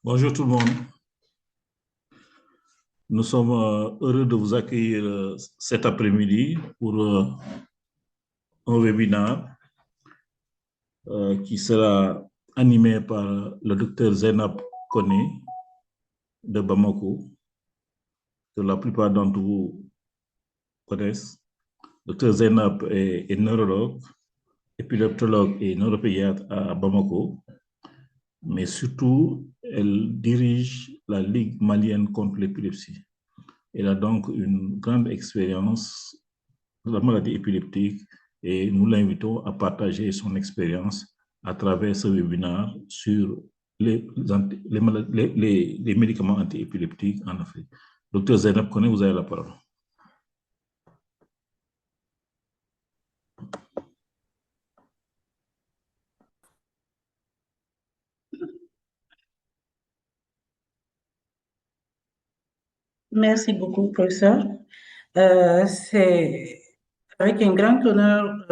Bonjour tout le monde. Nous sommes heureux de vous accueillir cet après-midi pour un webinaire qui sera animé par le docteur Zainab Koné de Bamako, que la plupart d'entre vous connaissent. Docteur Zainab est neurologue, épileptologue et neuropédiatre à Bamako, mais surtout, elle dirige la Ligue malienne contre l'épilepsie. Elle a donc une grande expérience de la maladie épileptique et nous l'invitons à partager son expérience à travers ce webinaire sur les médicaments antiépileptiques en Afrique. Docteur Zainab Koné, vous avez la parole. Merci beaucoup, professeur. C'est avec un grand honneur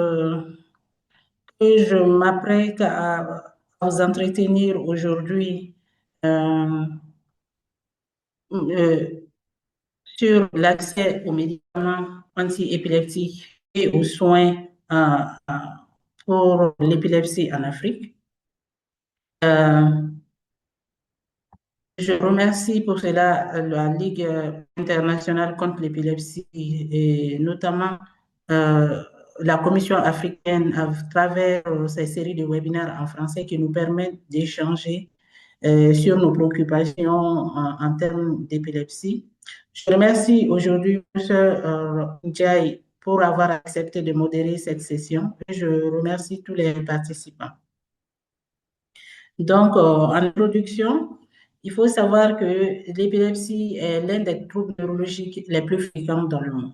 que je m'apprête à vous entretenir aujourd'hui euh, euh, sur l'accès aux médicaments antiépileptiques et aux soins pour l'épilepsie en Afrique. Euh, Je remercie pour cela la Ligue internationale contre l'épilepsie et notamment euh, la Commission africaine à travers ces séries de webinaires en français qui nous permettent d'échanger sur nos préoccupations en termes d'épilepsie. Je remercie aujourd'hui M. Ndiaye pour avoir accepté de modérer cette session et je remercie tous les participants. Donc, en introduction, il faut savoir que l'épilepsie est l'un des troubles neurologiques les plus fréquents dans le monde.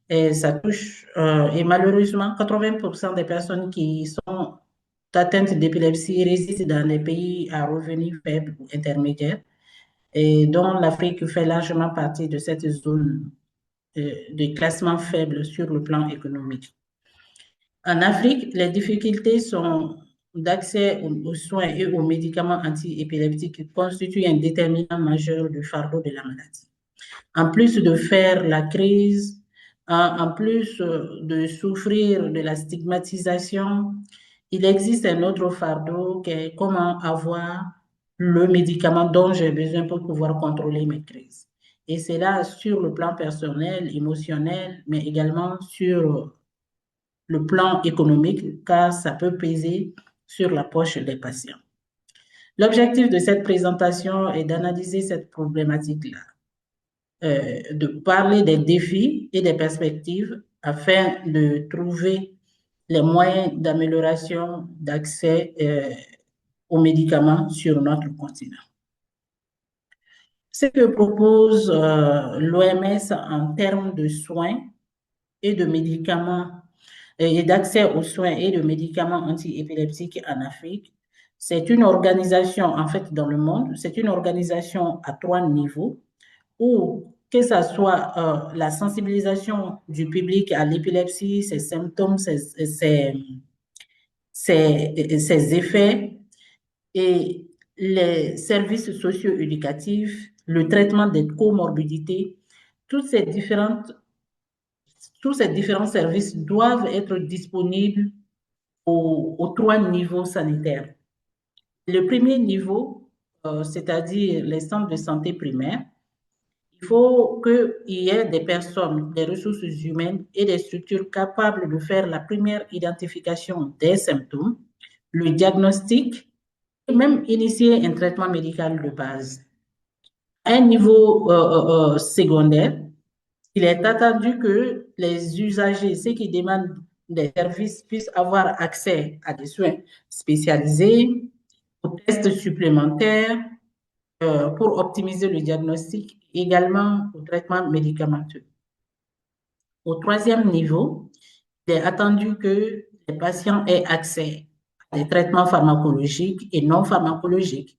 Et ça touche, et malheureusement, 80% des personnes qui sont atteintes d'épilepsie résident dans les pays à revenus faibles ou intermédiaires, et dont l'Afrique fait largement partie de cette zone de classement faible sur le plan économique. En Afrique, les difficultés sont d'accès aux soins et aux médicaments antiépileptiques qui constituent un déterminant majeur du fardeau de la maladie. En plus de faire la crise, en plus de souffrir de la stigmatisation, il existe un autre fardeau qui est comment avoir le médicament dont j'ai besoin pour pouvoir contrôler mes crises. Et c'est là sur le plan personnel, émotionnel, mais également sur le plan économique, car ça peut peser sur la poche des patients. L'objectif de cette présentation est d'analyser cette problématique-là, de parler des défis et des perspectives afin de trouver les moyens d'amélioration d'accès aux médicaments sur notre continent. Ce que propose l'OMS en termes de soins et de médicaments et d'accès aux soins et de médicaments antiépileptiques en Afrique. C'est une organisation, en fait, dans le monde, c'est une organisation à 3 niveaux où que ce soit la sensibilisation du public à l'épilepsie, ses symptômes, ses effets et les services socio-éducatifs, le traitement des comorbidités, toutes ces différentes tous ces différents services doivent être disponibles aux 3 niveaux sanitaires. Le premier niveau, c'est-à-dire les centres de santé primaires, il faut qu'il y ait des personnes, des ressources humaines et des structures capables de faire la première identification des symptômes, le diagnostic et même initier un traitement médical de base. À un niveau secondaire, il est attendu que les usagers, ceux qui demandent des services, puissent avoir accès à des soins spécialisés, aux tests supplémentaires pour optimiser le diagnostic, également au traitement médicamenteux. Au troisième niveau, il est attendu que les patients aient accès à des traitements pharmacologiques et non pharmacologiques.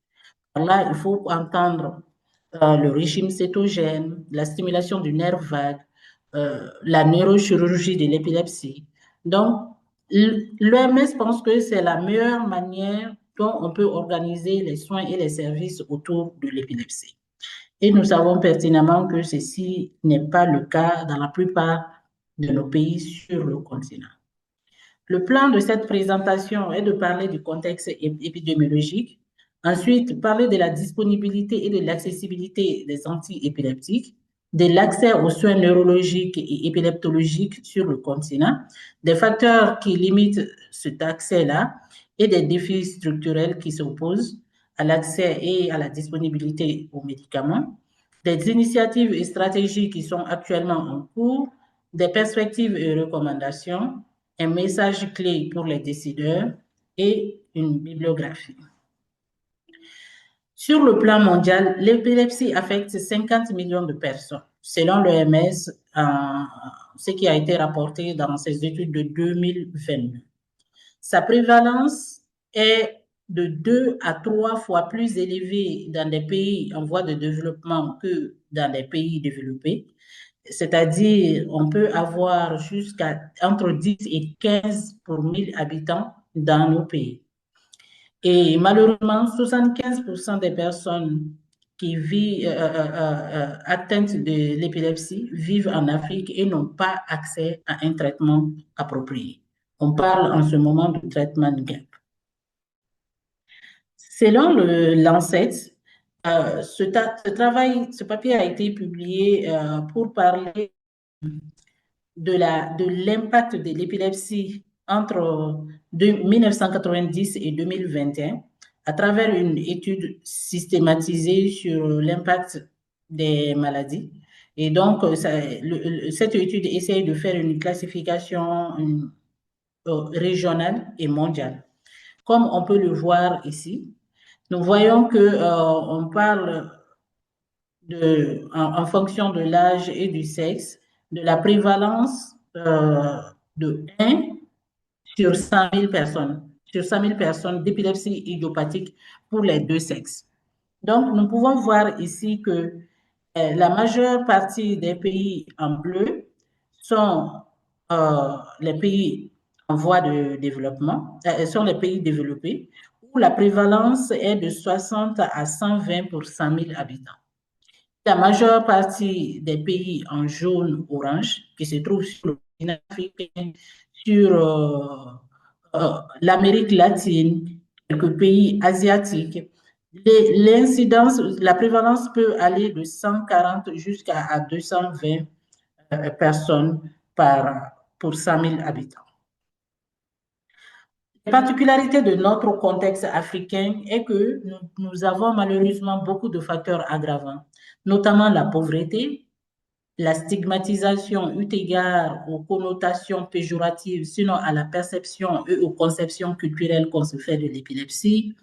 Là, il faut entendre le régime cétogène, la stimulation du nerf vague, la neurochirurgie de l'épilepsie. Donc, l'OMS pense que c'est la meilleure manière dont on peut organiser les soins et les services autour de l'épilepsie. Et nous savons pertinemment que ceci n'est pas le cas dans la plupart de nos pays sur le continent. Le plan de cette présentation est de parler du contexte épidémiologique, ensuite parler de la disponibilité et de l'accessibilité des antiépileptiques, de l'accès aux soins neurologiques et épileptologiques sur le continent, des facteurs qui limitent cet accès-là et des défis structurels qui s'opposent à l'accès et à la disponibilité aux médicaments, des initiatives et stratégies qui sont actuellement en cours, des perspectives et recommandations, un message clé pour les décideurs et une bibliographie. Sur le plan mondial, l'épilepsie affecte 50 millions de personnes, selon l'OMS, ce qui a été rapporté dans ses études de 2022. Sa prévalence est de 2 à 3 fois plus élevée dans des pays en voie de développement que dans les pays développés. C'est-à-dire, on peut avoir jusqu'à entre 10 et 15 pour 1000 habitants dans nos pays. Et malheureusement, 75% des personnes qui vivent atteintes de l'épilepsie vivent en Afrique et n'ont pas accès à un traitement approprié. On parle en ce moment de traitement de GAP. Selon le Lancet, ce papier a été publié pour parler de l'impact de l'épilepsie entre 1990 et 2021 à travers une étude systématisée sur l'impact des maladies. Et donc, cette étude essaye de faire une classification régionale et mondiale. Comme on peut le voir ici, nous voyons qu'on parle en fonction de l'âge et du sexe, de la prévalence de 1 sur 100 000 personnes d'épilepsie idiopathique pour les deux sexes. Donc, nous pouvons voir ici que la majeure partie des pays en bleu sont les pays en voie de développement, sont les pays développés, où la prévalence est de 60 à 120 pour 100 000 habitants. La majeure partie des pays en jaune-orange qui se trouvent sur le continent africain, sur l'Amérique latine, quelques pays asiatiques, l'incidence, la prévalence peut aller de 140 jusqu'à 220 personnes pour 100 000 habitants. La particularité de notre contexte africain est que nous avons malheureusement beaucoup de facteurs aggravants, notamment la pauvreté, la stigmatisation eu égard aux connotations péjoratives, sinon à la perception et aux conceptions culturelles qu'on se fait de l'épilepsie.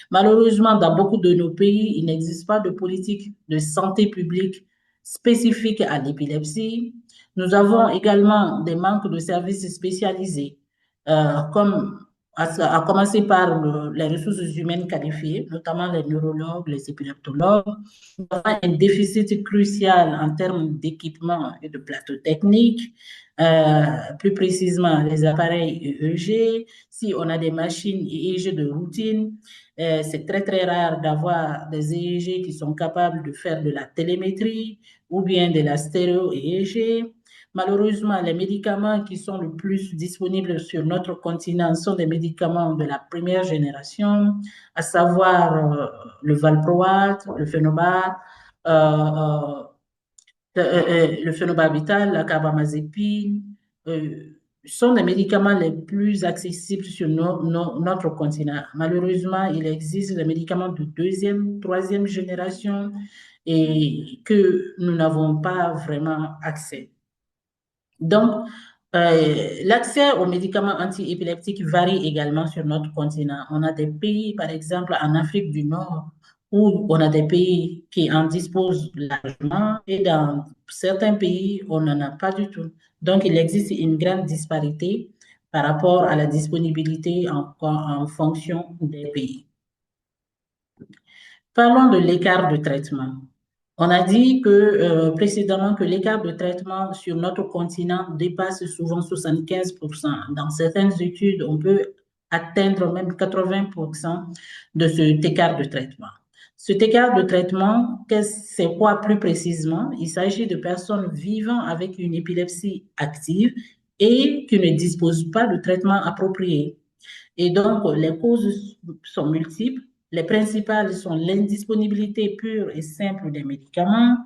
Malheureusement, dans beaucoup de nos pays, il n'existe pas de politique de santé publique spécifique à l'épilepsie. Nous avons également des manques de services spécialisés, comme à commencer par les ressources humaines qualifiées, notamment les neurologues, les épileptologues. Nous avons un déficit crucial en termes d'équipement et de plateaux techniques, plus précisément les appareils EEG. Si on a des machines EEG de routine, c'est très, très rare d'avoir des EEG qui sont capables de faire de la télémétrie ou bien de la stéréo-EEG. Malheureusement, les médicaments qui sont le plus disponibles sur notre continent sont des médicaments de la première génération, à savoir le valproate, le phénobarbital, la carbamazépine, sont les médicaments les plus accessibles sur notre continent. Malheureusement, il existe des médicaments de deuxième, troisième génération et que nous n'avons pas vraiment accès. Donc, l'accès aux médicaments antiépileptiques varie également sur notre continent. On a des pays, par exemple, en Afrique du Nord, où on a des pays qui en disposent largement et dans certains pays, on n'en a pas du tout. Donc, il existe une grande disparité par rapport à la disponibilité en fonction des pays. Parlons de l'écart de traitement. On a dit précédemment que l'écart de traitement sur notre continent dépasse souvent 75%. Dans certaines études, on peut atteindre même 80% de cet écart de traitement. Cet écart de traitement, c'est quoi plus précisément? Il s'agit de personnes vivant avec une épilepsie active et qui ne disposent pas de traitement approprié. Et donc, les causes sont multiples. Les principales sont l'indisponibilité pure et simple des médicaments.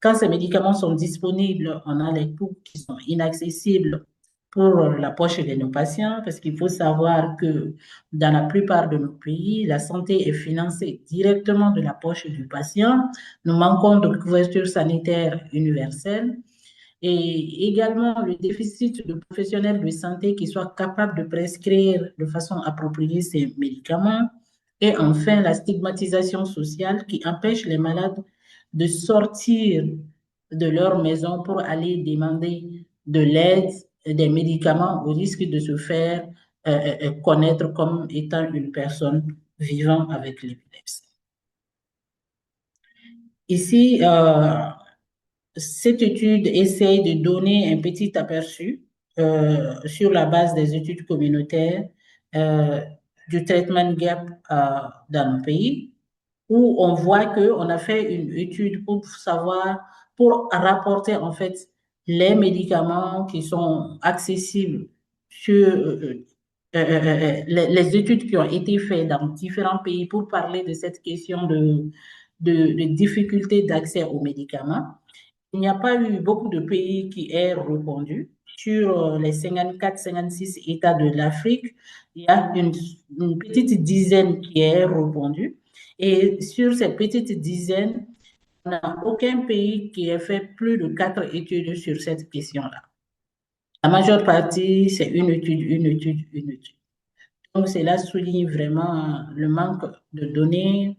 Quand ces médicaments sont disponibles, on a les coûts qui sont inaccessibles pour la poche de nos patients, parce qu'il faut savoir que dans la plupart de nos pays, la santé est financée directement de la poche du patient. Nous manquons de couverture sanitaire universelle et également le déficit de professionnels de santé qui soient capables de prescrire de façon appropriée ces médicaments. Et enfin, la stigmatisation sociale qui empêche les malades de sortir de leur maison pour aller demander de l'aide, des médicaments, au risque de se faire connaître comme étant une personne vivant avec l'épilepsie. Ici, cette étude essaye de donner un petit aperçu sur la base des études communautaires euh, du traitement gap dans nos pays, où on voit qu'on a fait une étude pour savoir, pour rapporter en fait les médicaments qui sont accessibles sur les études qui ont été faites dans différents pays pour parler de cette question de difficulté d'accès aux médicaments. Il n'y a pas eu beaucoup de pays qui aient répondu. Sur les 54-56 États de l'Afrique, il y a une petite dizaine qui aient répondu. Et sur cette petite dizaine, on n'a aucun pays qui ait fait plus de 4 études sur cette question-là. La majeure partie, c'est une étude, une étude, une étude. Donc, cela souligne vraiment le manque de données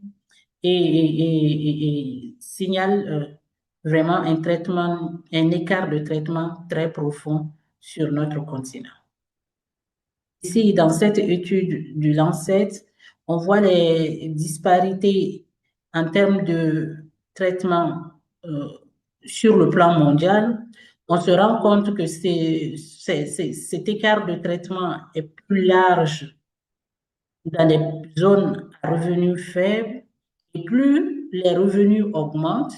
et signale vraiment un traitement, un écart de traitement très profond sur notre continent. Ici, dans cette étude du Lancet, on voit les disparités en termes de traitement sur le plan mondial. On se rend compte que cet écart de traitement est plus large dans les zones à revenus faibles, et plus les revenus augmentent,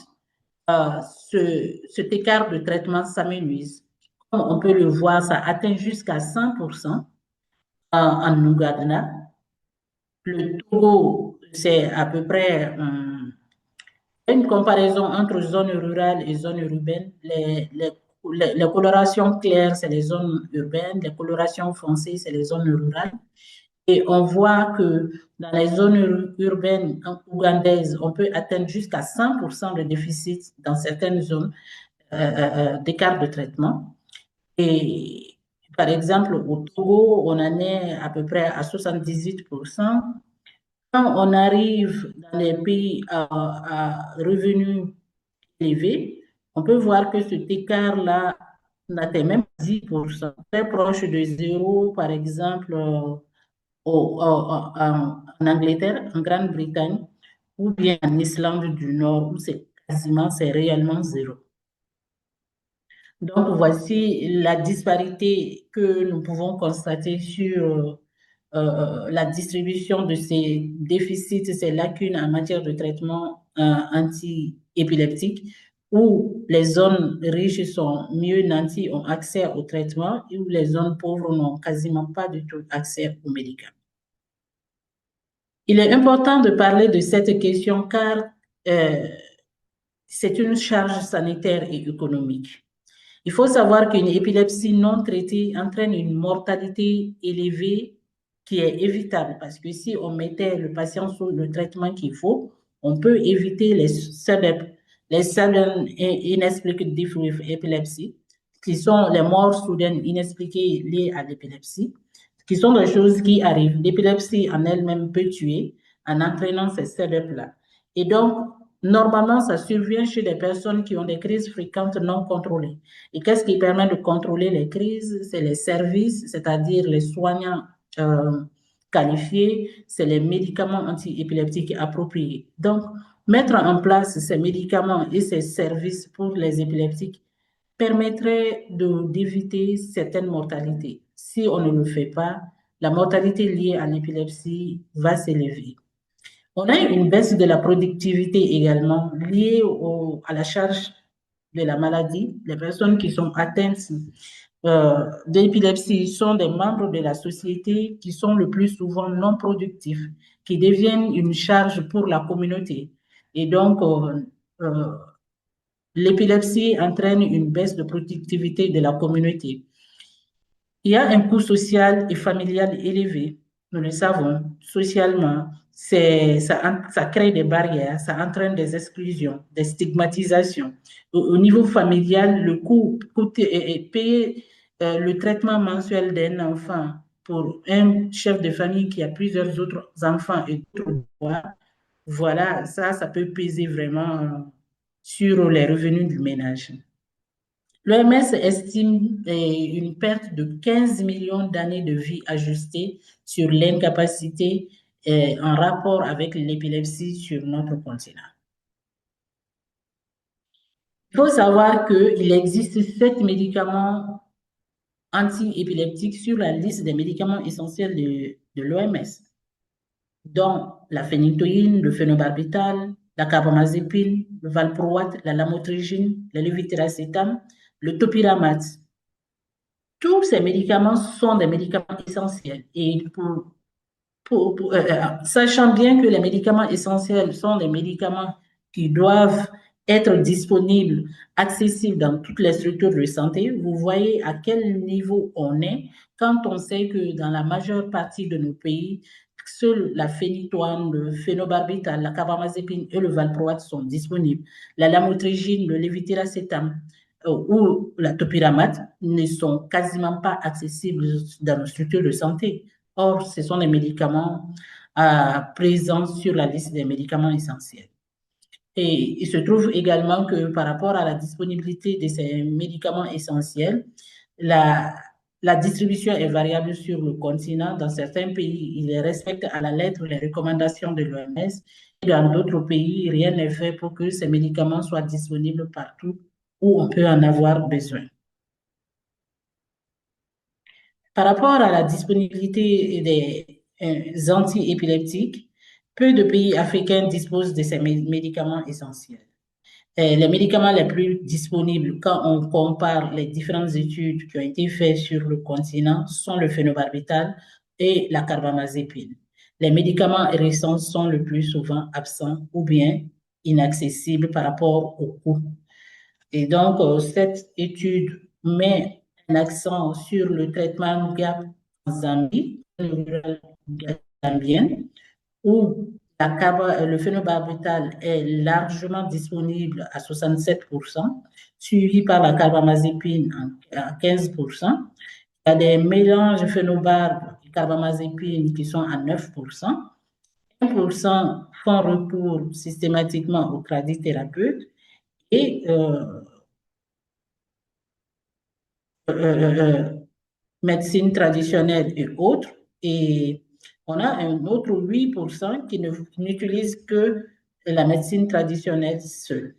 cet écart de traitement s'amenuise. Comme on peut le voir, ça atteint jusqu'à 100% en Ouganda. Le Togo, c'est à peu près une comparaison entre zones rurales et zones urbaines. Les colorations claires, c'est les zones urbaines, les colorations foncées, c'est les zones rurales. Et on voit que dans les zones urbaines ougandaises, on peut atteindre jusqu'à 100% de déficit dans certaines zones d'écart de traitement. Et par exemple, au Togo, on en est à peu près à 78%. Quand on arrive dans les pays à revenus élevés, on peut voir que cet écart-là n'atteint même pas 10%, très proche de zéro, par exemple, en Angleterre, en Grande-Bretagne, ou bien en Islande du Nord, où c'est réellement zéro. Donc, voici la disparité que nous pouvons constater sur la distribution de ces déficits, ces lacunes en matière de traitement anti-épileptique, où les zones riches sont mieux nanties, ont accès au traitement, et où les zones pauvres n'ont quasiment pas du tout accès aux médicaments. Il est important de parler de cette question car c'est une charge sanitaire et économique. Il faut savoir qu'une épilepsie non traitée entraîne une mortalité élevée qui est évitable parce que si on mettait le patient sous le traitement qu'il faut, on peut éviter les sudden inexplicable with epilepsy, qui sont les morts soudaines inexpliquées liées à l'épilepsie, qui sont des choses qui arrivent. L'épilepsie en elle-même peut tuer en entraînant ces setups-là. Et donc, normalement, ça survient chez des personnes qui ont des crises fréquentes non contrôlées. Et qu'est-ce qui permet de contrôler les crises? C'est les services, c'est-à-dire les soignants qualifiés, c'est les médicaments anti-épileptiques appropriés. Donc, mettre en place ces médicaments et ces services pour les épileptiques permettrait d'éviter certaines mortalités. Si on ne le fait pas, la mortalité liée à l'épilepsie va s'élever. On a une baisse de la productivité également liée à la charge de la maladie. Les personnes qui sont atteintes d'épilepsie sont des membres de la société qui sont le plus souvent non productifs, qui deviennent une charge pour la communauté. Et donc, l'épilepsie entraîne une baisse de productivité de la communauté. Il y a un coût social et familial élevé, nous le savons. Socialement, ça crée des barrières, ça entraîne des exclusions, des stigmatisations. Au niveau familial, le coût est payé le traitement mensuel d'un enfant pour un chef de famille qui a plusieurs autres enfants et d'autres droits. Voilà, ça peut peser vraiment sur les revenus du ménage. L'OMS estime une perte de 15 millions d'années de vie ajustées sur l'incapacité en rapport avec l'épilepsie sur notre continent. Il faut savoir qu'il existe 7 médicaments anti-épileptiques sur la liste des médicaments essentiels de l'OMS, dont la phénitoïne, le phénobarbital, la carbamazépine, le valproate, la lamotrigine, le lévetiracetam, le topiramate. Tous ces médicaments sont des médicaments essentiels. Et sachant bien que les médicaments essentiels sont des médicaments qui doivent être disponibles, accessibles dans toutes les structures de santé, vous voyez à quel niveau on est quand on sait que dans la majeure partie de nos pays, seule la phénitoine, le phénobarbital, la carbamazépine et le valproate sont disponibles. La lamotrigine, le lévetiracetam ou la topiramate ne sont quasiment pas accessibles dans nos structures de santé. Or, ce sont des médicaments présents sur la liste des médicaments essentiels. Et il se trouve également que par rapport à la disponibilité de ces médicaments essentiels, la distribution est variable sur le continent. Dans certains pays, ils respectent à la lettre les recommandations de l'OMS. Et dans d'autres pays, rien n'est fait pour que ces médicaments soient disponibles partout où on peut en avoir besoin. Par rapport à la disponibilité des antiépileptiques, peu de pays africains disposent de ces médicaments essentiels. Les médicaments les plus disponibles, quand on compare les différentes études qui ont été faites sur le continent, sont le phénobarbital et la carbamazépine. Les médicaments récents sont le plus souvent absents ou bien inaccessibles par rapport au coût. Et donc, cette étude met un accent sur le traitement GAP en Zambie, zambienne, où le phénobarbital est largement disponible à 67%, suivi par la carbamazépine à 15%. Il y a des mélanges phénobarb et carbamazépine qui sont à 9%. 1% font recours systématiquement aux tradithérapeutes et médecine traditionnelle et autres. Et on a un autre 8% qui n'utilisent que la médecine traditionnelle seule.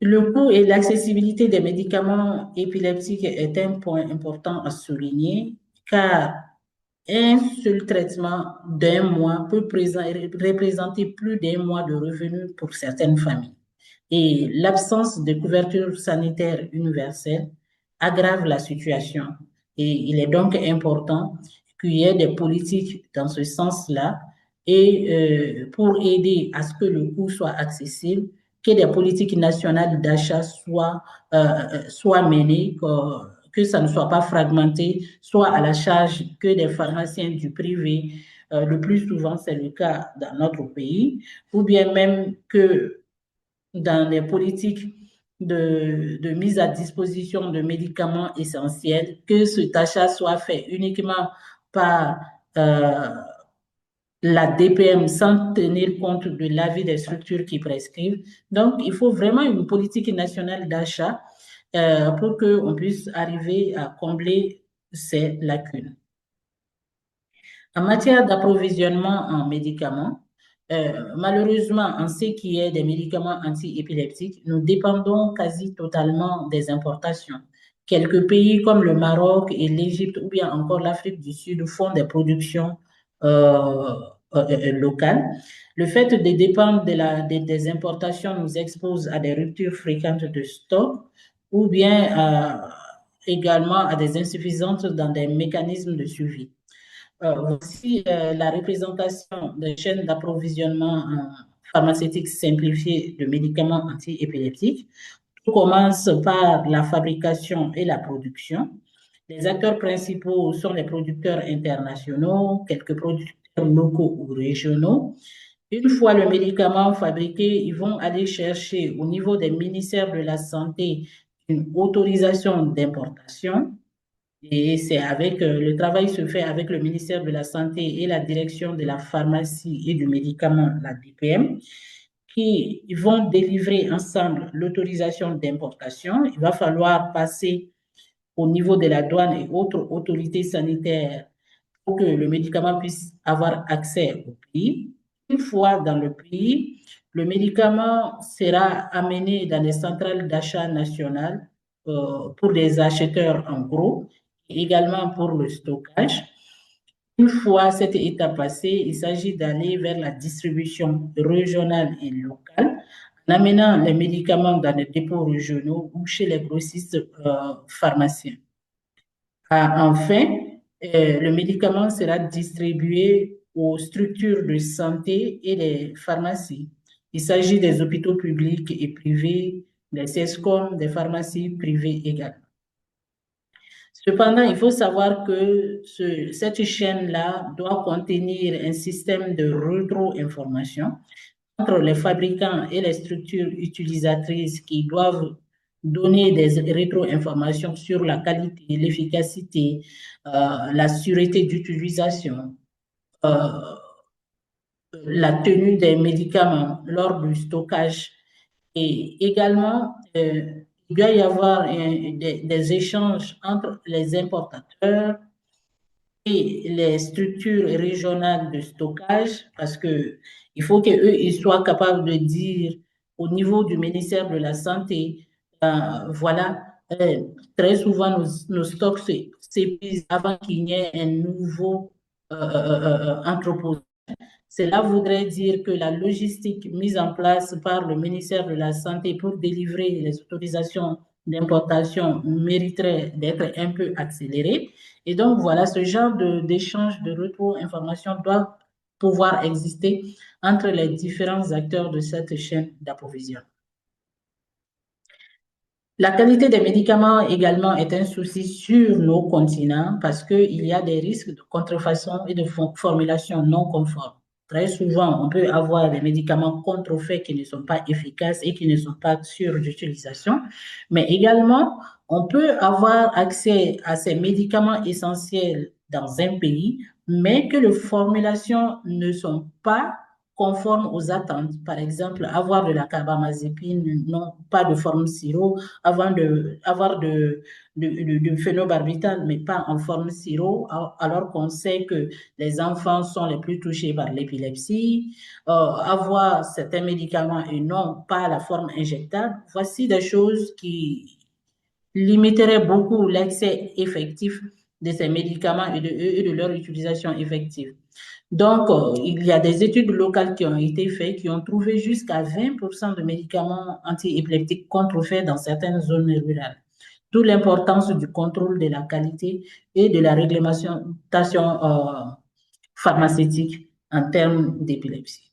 Le coût et l'accessibilité des médicaments épileptiques est un point important à souligner, car un seul traitement d'un mois peut représenter plus d'un mois de revenus pour certaines familles. Et l'absence de couverture sanitaire universelle aggrave la situation. Et il est donc important qu'il y ait des politiques dans ce sens-là et pour aider à ce que le coût soit accessible, que des politiques nationales d'achat soient menées, que ça ne soit pas fragmenté, soit à la charge que des pharmaciens du privé. Le plus souvent, c'est le cas dans notre pays, ou bien même que dans les politiques de mise à disposition de médicaments essentiels, que cet achat soit fait uniquement par la DPM sans tenir compte de l'avis des structures qui prescrivent. Donc, il faut vraiment une politique nationale d'achat pour qu'on puisse arriver à combler ces lacunes. En matière d'approvisionnement en médicaments, malheureusement, en ce qui est des médicaments antiépileptiques, nous dépendons quasi totalement des importations quelques pays comme le Maroc et l'Égypte ou bien encore l'Afrique du Sud font des productions euh, locales. Le fait de dépendre des importations nous expose à des ruptures fréquentes de stock ou bien également à des insuffisances dans des mécanismes de suivi. Voici la représentation des chaînes d'approvisionnement pharmaceutique simplifiées de médicaments antiépileptiques. Tout commence par la fabrication et la production. Les acteurs principaux sont les producteurs internationaux, quelques producteurs locaux ou régionaux. Une fois le médicament fabriqué, ils vont aller chercher au niveau des ministères de la Santé une autorisation d'importation. Et c'est avec le travail se fait avec le ministère de la Santé et la direction de la pharmacie et du médicament, la DPM, qui vont délivrer ensemble l'autorisation d'importation. Il va falloir passer au niveau de la douane et autres autorités sanitaires pour que le médicament puisse avoir accès au pays. Une fois dans le pays, le médicament sera amené dans les centrales d'achat nationales pour les acheteurs en gros et également pour le stockage. Une fois cette étape passée, il s'agit d'aller vers la distribution régionale et locale en amenant les médicaments dans les dépôts régionaux ou chez les grossistes pharmaciens. Enfin, le médicament sera distribué aux structures de santé et les pharmacies. Il s'agit des hôpitaux publics et privés, des CESCOM, des pharmacies privées également. Cependant, il faut savoir que cette chaîne-là doit contenir un système de rétro-information entre les fabricants et les structures utilisatrices qui doivent donner des rétro-informations sur la qualité, l'efficacité, la sûreté d'utilisation, la tenue des médicaments lors du stockage. Et également, il doit y avoir des échanges entre les importateurs et les structures régionales de stockage, parce que il faut qu'eux, ils soient capables de dire au niveau du ministère de la Santé, voilà, très souvent nos stocks s'épuisent avant qu'il n'y ait un nouveau entrepôt. Cela voudrait dire que la logistique mise en place par le ministère de la Santé pour délivrer les autorisations d'importation mériterait d'être un peu accélérée. Et donc, voilà, ce genre d'échange de retour-information doit pouvoir exister entre les différents acteurs de cette chaîne d'approvisionnement. La qualité des médicaments également est un souci sur nos continents parce qu'il y a des risques de contrefaçon et de formulation non conforme. Très souvent, on peut avoir des médicaments contrefaits qui ne sont pas efficaces et qui ne sont pas sûrs d'utilisation, mais également, on peut avoir accès à ces médicaments essentiels dans un pays, mais que les formulations ne sont pas conformes aux attentes. Par exemple, avoir de la carbamazépine, non pas de forme sirop, avoir de phénobarbital, mais pas en forme sirop, alors qu'on sait que les enfants sont les plus touchés par l'épilepsie, avoir certains médicaments et non pas la forme injectable. Voici des choses qui limiteraient beaucoup l'accès effectif de ces médicaments et de leur utilisation effective. Donc, il y a des études locales qui ont été faites qui ont trouvé jusqu'à 20% de médicaments antiépileptiques contrefaits dans certaines zones rurales. D'où l'importance du contrôle de la qualité et de la réglementation pharmaceutique en termes d'épilepsie.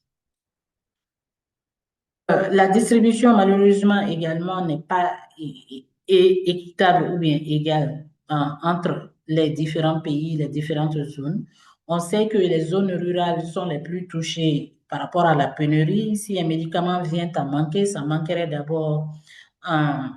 La distribution, malheureusement, également n'est pas équitable ou bien égale entre les différents pays, les différentes zones. On sait que les zones rurales sont les plus touchées par rapport à la pénurie. Si un médicament vient à manquer, ça manquerait d'abord en,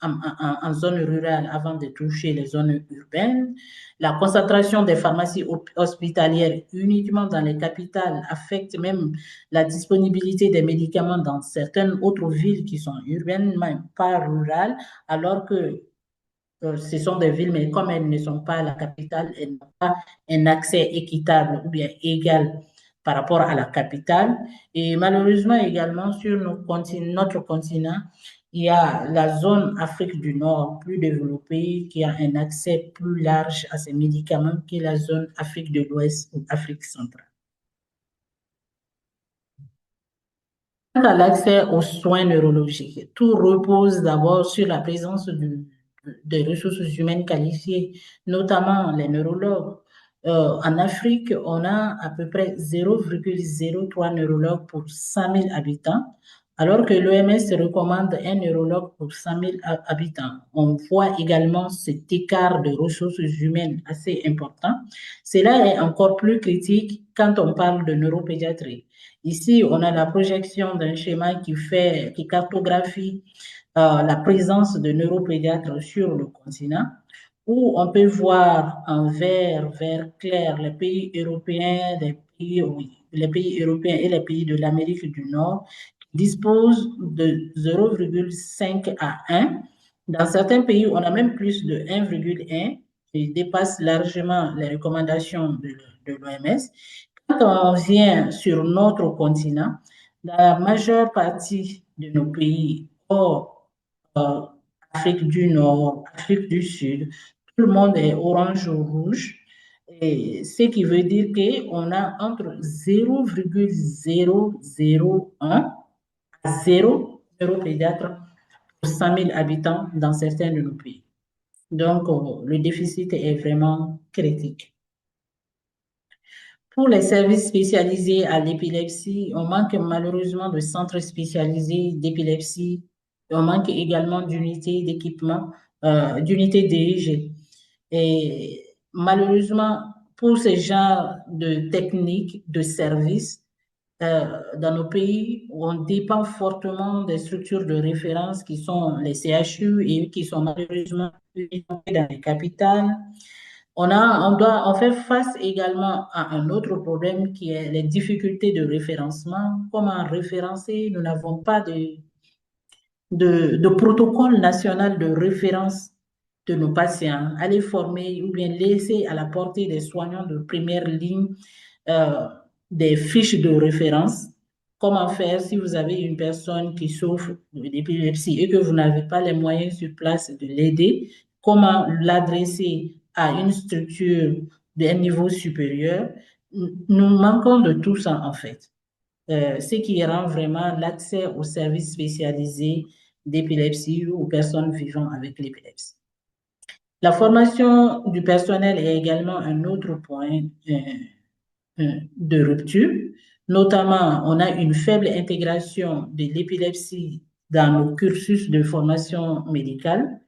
en zone rurale avant de toucher les zones urbaines. La concentration des pharmacies hospitalières uniquement dans les capitales affecte même la disponibilité des médicaments dans certaines autres villes qui sont urbaines, même pas rurales, alors que ce sont des villes, mais comme elles ne sont pas la capitale, elles n'ont pas un accès équitable ou bien égal par rapport à la capitale. Et malheureusement également sur notre continent, il y a la zone Afrique du Nord plus développée qui a un accès plus large à ces médicaments que la zone Afrique de l'Ouest ou Afrique centrale. Quant à l'accès aux soins neurologiques, tout repose d'abord sur la présence des ressources humaines qualifiées, notamment les neurologues. En Afrique, on a à peu près 0,03 neurologues pour 100 000 habitants, alors que l'OMS recommande un neurologue pour 100 000 habitants. On voit également cet écart de ressources humaines assez important. Cela est encore plus critique quand on parle de neuropédiatrie. Ici, on a la projection d'un schéma qui cartographie la présence de neuropédiatres sur le continent, où on peut voir en vert clair les pays européens, les pays européens et les pays de l'Amérique du Nord qui disposent de 0,5 à 1. Dans certains pays, on a même plus de 1,1 qui dépasse largement les recommandations de l'OMS. Quand on vient sur notre continent, dans la majeure partie de nos pays, hors Afrique du Nord, Afrique du Sud, tout le monde est orange ou rouge. Et ce qui veut dire qu'on a entre 0,001 à 0 neuropédiatre pour 100 000 habitants dans certains de nos pays. Donc, le déficit est vraiment critique. Pour les services spécialisés à l'épilepsie, on manque malheureusement de centres spécialisés d'épilepsie. On manque également d'unités d'équipement, d'unités dirigées. Et malheureusement, pour ce genre de techniques, de services, dans nos pays, on dépend fortement des structures de référence qui sont les CHU et qui sont malheureusement dans les capitales. On fait face également à un autre problème qui est les difficultés de référencement. Comment référencer? Nous n'avons pas de protocole national de référence de nos patients. Aller former ou bien laisser à la portée des soignants de première ligne euh, des fiches de référence. Comment faire si vous avez une personne qui souffre d'épilepsie et que vous n'avez pas les moyens sur place de l'aider? Comment l'adresser à une structure d'un niveau supérieur? Nous manquons de tout ça en fait. Ce qui rend vraiment l'accès aux services spécialisés d'épilepsie ou aux personnes vivant avec l'épilepsie. La formation du personnel est également un autre point de rupture. Notamment, on a une faible intégration de l'épilepsie dans nos cursus de formation médicale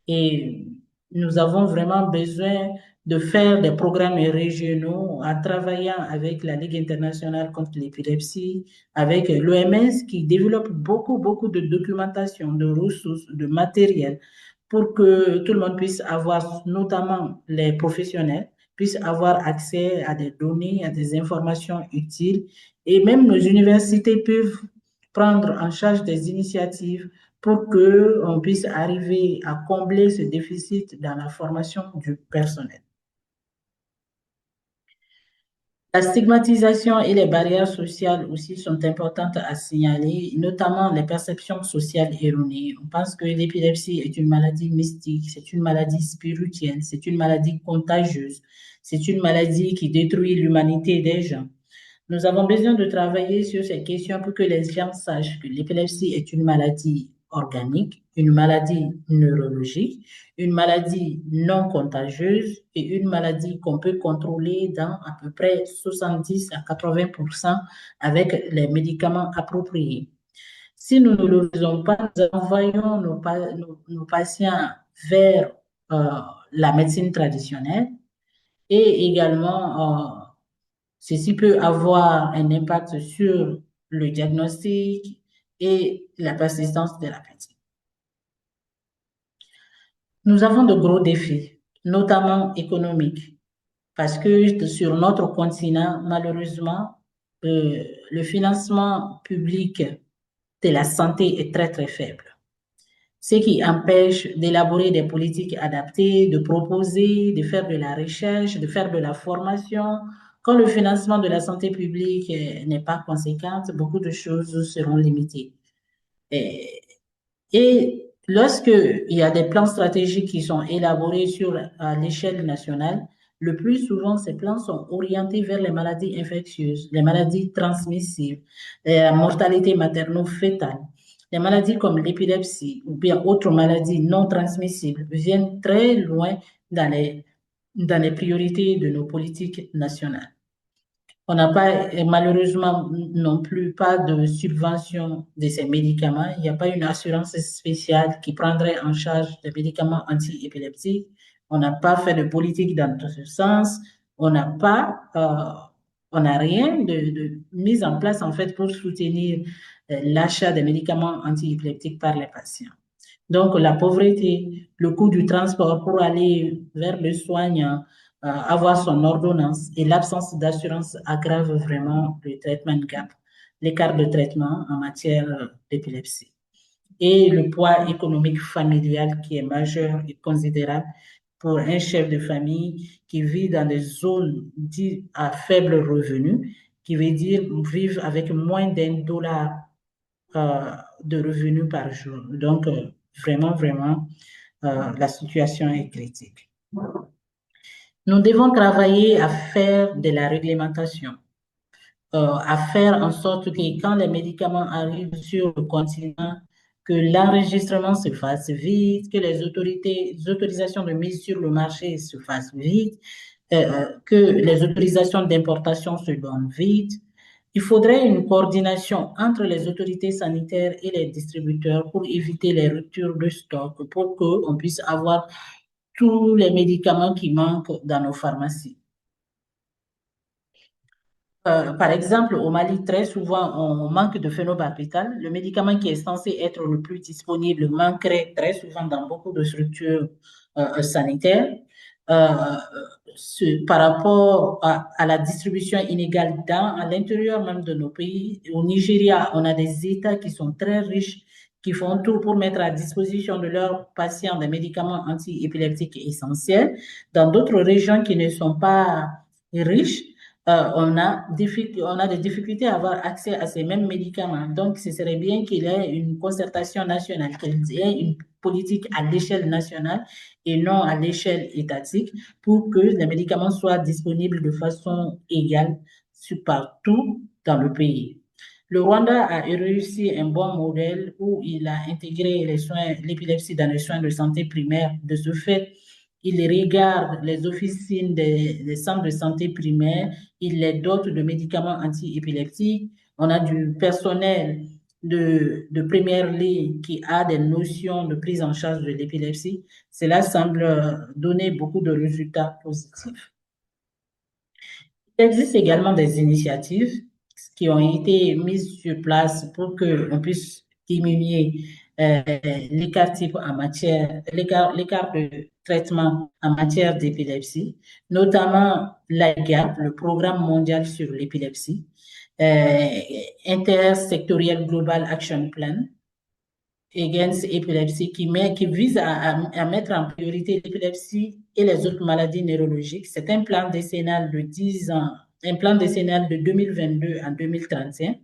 et nous avons vraiment besoin de faire des programmes régionaux en travaillant avec la Ligue internationale contre l'épilepsie, avec l'OMS qui développe beaucoup de documentation, de ressources, de matériel pour que tout le monde puisse avoir, notamment les professionnels, puissent avoir accès à des données, à des informations utiles. Et même nos universités peuvent prendre en charge des initiatives pour qu'on puisse arriver à combler ce déficit dans la formation du personnel. La stigmatisation et les barrières sociales aussi sont importantes à signaler, notamment les perceptions sociales erronées. On pense que l'épilepsie est une maladie mystique, c'est une maladie spirituelle, c'est une maladie contagieuse, c'est une maladie qui détruit l'humanité des gens. Nous avons besoin de travailler sur ces questions pour que les gens sachent que l'épilepsie est une maladie organique, une maladie neurologique, une maladie non contagieuse et une maladie qu'on peut contrôler dans à peu près 70 à 80% avec les médicaments appropriés. Si nous ne le faisons pas, nous envoyons nos patients vers la médecine traditionnelle et également ceci peut avoir un impact sur le diagnostic et la persistance de la personne. Nous avons de gros défis, notamment économiques, parce que sur notre continent, malheureusement, le financement public de la santé est très faible, ce qui empêche d'élaborer des politiques adaptées, de proposer, de faire de la recherche, de faire de la formation. Quand le financement de la santé publique n'est pas conséquent, beaucoup de choses seront limitées. Et Et lorsqu'il y a des plans stratégiques qui sont élaborés à l'échelle nationale, le plus souvent, ces plans sont orientés vers les maladies infectieuses, les maladies transmissibles, la mortalité materno-fétale. Les maladies comme l'épilepsie ou bien autres maladies non transmissibles viennent très loin dans dans les priorités de nos politiques nationales. On n'a pas, malheureusement, non plus pas de subvention de ces médicaments. Il n'y a pas une assurance spéciale qui prendrait en charge des médicaments anti-épileptiques. On n'a pas fait de politique dans ce sens. On n'a pas, on n'a rien de mise en place, en fait, pour soutenir l'achat des médicaments anti-épileptiques par les patients. Donc, la pauvreté, le coût du transport pour aller vers le soignant, avoir son ordonnance et l'absence d'assurance aggravent vraiment le traitement gap, l'écart de traitement en matière d'épilepsie. Et le poids économique familial qui est majeur et considérable pour un chef de famille qui vit dans des zones dites à faible revenu, qui veut dire vivre avec moins d'1 dollar de revenus par jour. Donc, vraiment, la situation est critique. Nous devons travailler à faire de la réglementation, à faire en sorte que quand les médicaments arrivent sur le continent, que l'enregistrement se fasse vite, que les autorisations de mise sur le marché se fassent vite, que les autorisations d'importation se donnent vite. Il faudrait une coordination entre les autorités sanitaires et les distributeurs pour éviter les ruptures de stock, pour qu'on puisse avoir tous les médicaments qui manquent dans nos pharmacies. Par exemple, au Mali, très souvent, on manque de phénobarbital. Le médicament qui est censé être le plus disponible manquerait très souvent dans beaucoup de structures sanitaires. Par rapport à la distribution inégale à l'intérieur même de nos pays, au Nigeria, on a des États qui sont très riches, qui font tout pour mettre à disposition de leurs patients des médicaments anti-épileptiques essentiels. Dans d'autres régions qui ne sont pas riches, on a des difficultés à avoir accès à ces mêmes médicaments. Donc, ce serait bien qu'il y ait une concertation nationale, qu'il y ait une politique à l'échelle nationale et non à l'échelle étatique pour que les médicaments soient disponibles de façon égale partout dans le pays. Le Rwanda a réussi un bon modèle où il a intégré l'épilepsie dans les soins de santé primaires. De ce fait, il regarde les officines des centres de santé primaires, il les dote de médicaments anti-épileptiques. On a du personnel de première ligne qui a des notions de prise en charge de l'épilepsie. Cela semble donner beaucoup de résultats positifs. Il existe également des initiatives qui ont été mises sur place pour qu'on puisse diminuer l'écart de traitement en matière d'épilepsie, notamment l'IGAP, le Programme mondial sur l'épilepsie, Intersectorial Global Action Plan, Against Epilepsy, qui vise à mettre en priorité l'épilepsie et les autres maladies neurologiques. C'est un plan décennal de 10 ans, un plan décennal de 2022 à 2031.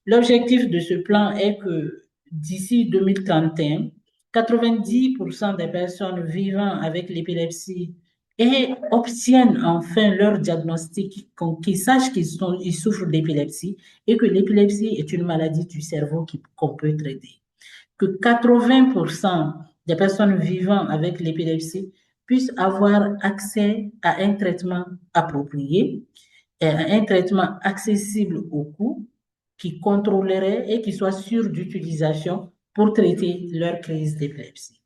L'objectif de ce plan est que d'ici 2031, 90% des personnes vivant avec l'épilepsie et obtiennent enfin leur diagnostic, qu'ils sachent qu'ils souffrent d'épilepsie et que l'épilepsie est une maladie du cerveau qu'on peut traiter. Que 80% des personnes vivant avec l'épilepsie puissent avoir accès à un traitement approprié, à un traitement accessible au coût, qui contrôlerait et qui soit sûr d'utilisation pour traiter leur crise d'épilepsie.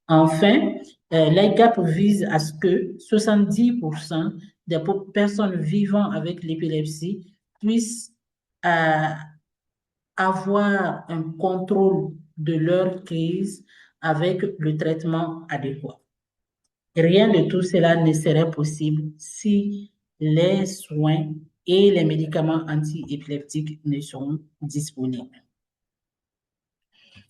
Enfin, l'IGAP vise à ce que 70% des personnes vivant avec l'épilepsie puissent avoir un contrôle de leur crise avec le traitement adéquat. Rien de tout cela ne serait possible si les soins et les médicaments anti-épileptiques ne sont disponibles.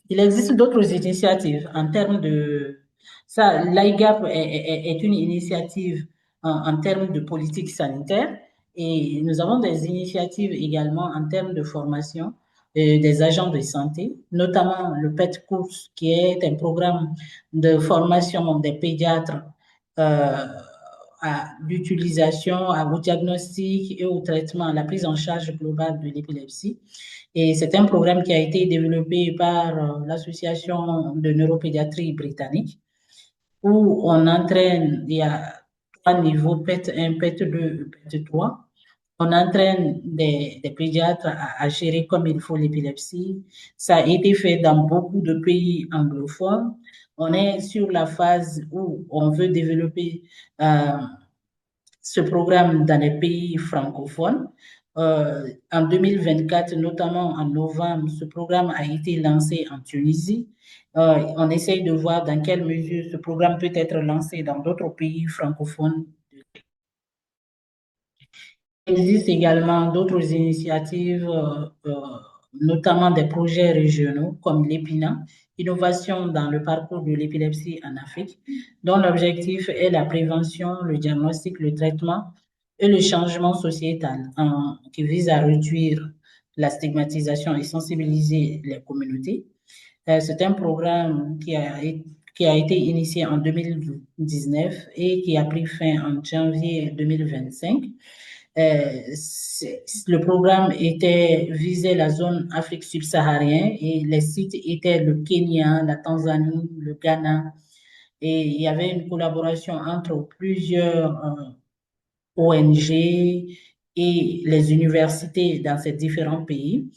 Il existe d'autres initiatives en termes de... Ça, l'IGAP est une initiative en termes de politique sanitaire et nous avons des initiatives également en termes de formation. des agents de santé, notamment le PET Course, qui est un programme de formation des pédiatres euh, à l'utilisation, au diagnostic et au traitement, à la prise en charge globale de l'épilepsie. Et c'est un programme qui a été développé par l'Association de neuropédiatrie britannique, où on entraîne, il y a 3 niveaux, PET 1, PET 2, PET 3. On entraîne des pédiatres à gérer comme il faut l'épilepsie. Ça a été fait dans beaucoup de pays anglophones. On est sur la phase où on veut développer euh, ce programme dans les pays francophones. En 2024, notamment en novembre, ce programme a été lancé en Tunisie. On essaye de voir dans quelle mesure ce programme peut être lancé dans d'autres pays francophones. Il existe également d'autres initiatives, notamment des projets régionaux comme l'EPINA, Innovation dans le parcours de l'épilepsie en Afrique, dont l'objectif est la prévention, le diagnostic, le traitement et le changement sociétal, qui vise à réduire la stigmatisation et sensibiliser les communautés. C'est un programme qui a été initié en 2019 et qui a pris fin en janvier 2025. Le programme visait la zone Afrique subsaharienne et les sites étaient le Kenya, la Tanzanie, le Ghana. Et il y avait une collaboration entre plusieurs ONG et les universités dans ces différents pays.